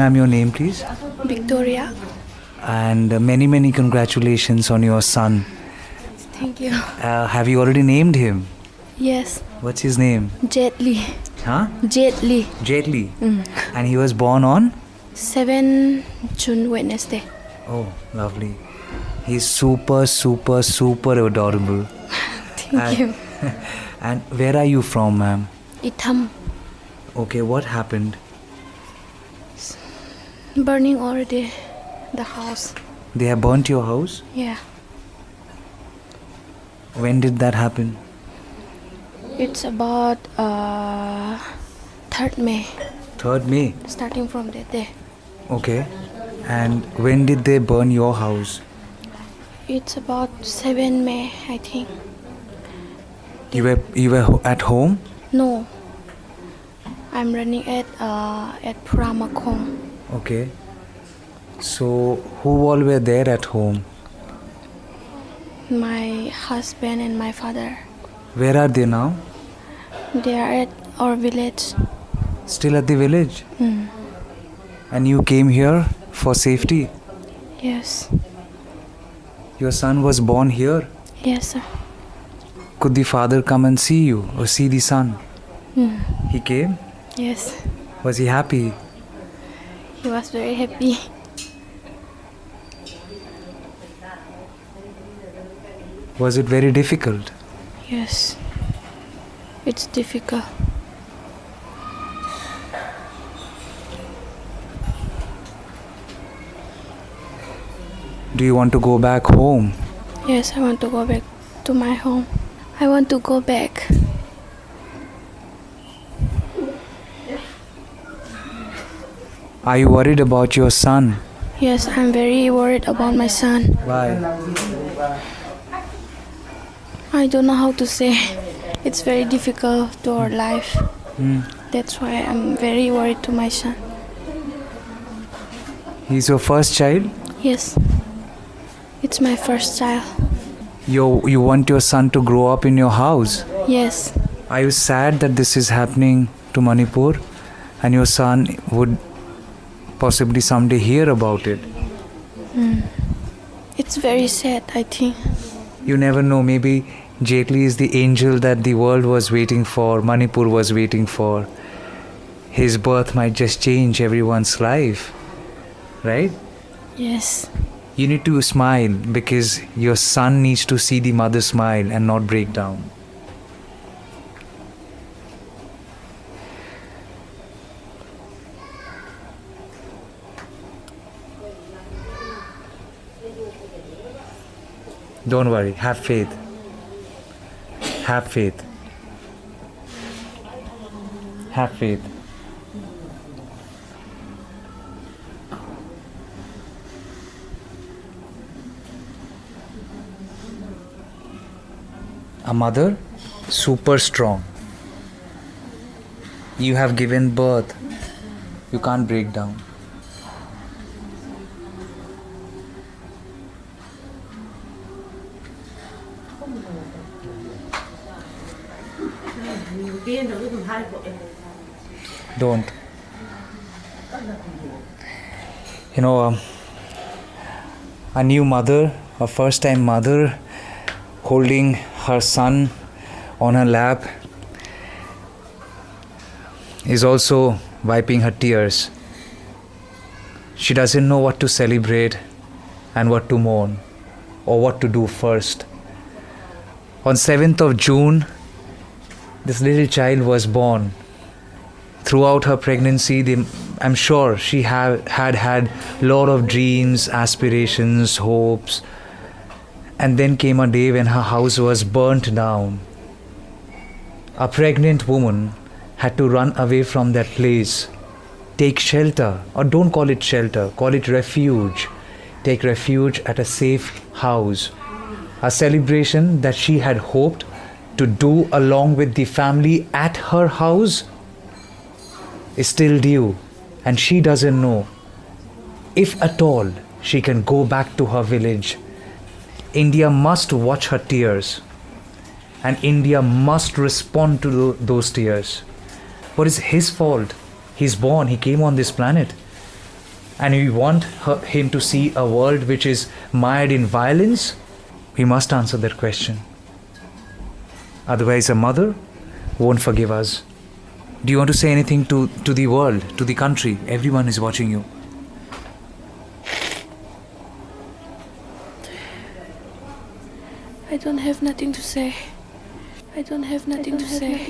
Ma'am, your name, please. Victoria. And many congratulations on your son. Thank you. Have you already named him? Yes. What's his name? Jet Li. Huh? Jet Li. Jet Li. And he was born on? 7 June Wednesday. Oh, lovely. He's super adorable. Thank you. And where are you from, ma'am? Itham. Okay, what happened? Burning already the house. They have burnt your house? Yeah. When did that happen? It's about 3rd May. 3rd May. Starting from that day. Okay. And when did they burn your house? It's about 7 May, I think. You were at home? No. I'm running at Puramakong. Okay. So who all were there at home? My husband and my father. Where are they now? They are at our village. Still at the village? Mm. And you came here for safety? Yes. Your son was born here? Yes, sir. Could the father come and see you or see the son? Mm. He came? Yes. Was he happy? He was very happy. Was it very difficult? Yes. It's difficult. Do you want to go back home? Yes, I want to go back to my home. I want to go back. Are you worried about your son? Yes, I'm very worried about my son. Why? I don't know how to say. It's very difficult to our life. That's why I'm very worried to my son. He's your first child? Yes. It's my first child. You want your son to grow up in your house? Yes. Are you sad that this is happening to Manipur and your son would possibly someday hear about it? It's very sad, I think. You never know, maybe Jet Li is the angel that the world was waiting for, Manipur was waiting for. His birth might just change everyone's life, right? Yes. You need to smile because your son needs to see the mother smile and not break down. Don't worry, have faith. Have faith. Have faith. A mother, super strong. You have given birth. You can't break down. Don't. You know, a new mother, a first-time mother, holding her son on her lap, is also wiping her tears. She doesn't know what to celebrate and what to mourn or what to do first. On 7th of June, this little child was born. Throughout her pregnancy, I'm sure she had a lot of dreams, aspirations, hopes. And then came a day when her house was burnt down. A pregnant woman had to run away from that place, take shelter, or don't call it shelter, call it refuge. Take refuge at a safe house. A celebration that she had hoped to do along with the family at her house is still due, and she doesn't know if at all she can go back to her village. India must watch her tears, and India must respond to those tears. What is his fault? He's born, he came on this planet. and we want him to see a world which is mired in violence, we must answer that question. Otherwise, a mother won't forgive us. Do you want to say anything to the world, to the country? Everyone is watching you. I don't have nothing to say. I don't have nothing to say.